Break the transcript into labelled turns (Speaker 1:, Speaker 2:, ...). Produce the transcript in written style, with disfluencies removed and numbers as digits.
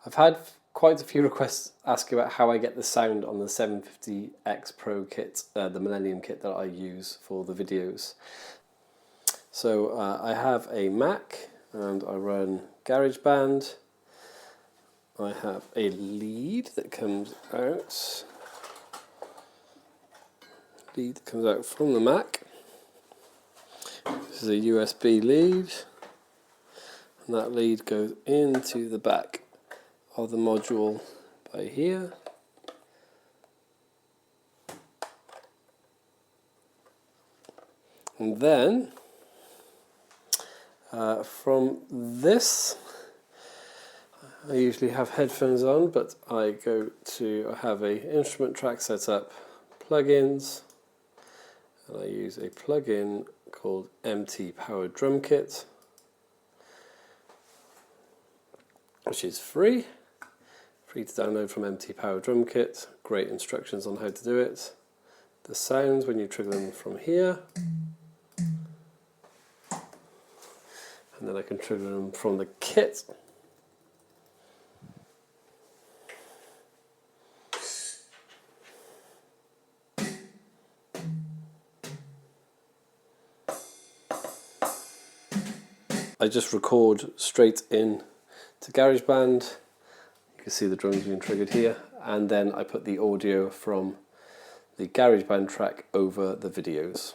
Speaker 1: I've had quite a few requests asking about how I get the sound on the 750X Pro kit, the Millennium kit that I use for the videos. So I have a Mac and I run GarageBand. I have a lead that comes out. Lead comes out from the Mac. This is a USB lead, and that lead goes into the back of the module by here. And then from this, I usually have headphones on, but I have a instrument track set up, plugins, and I use a plugin called MT Power Drum Kit, which is free to download from MT Power Drum Kit. Great instructions on how to do it. The sounds when you trigger them from here, and then I can trigger them from the kit. I just record straight in to GarageBand. You can see the drums being triggered here, and then I put the audio from the GarageBand track over the videos.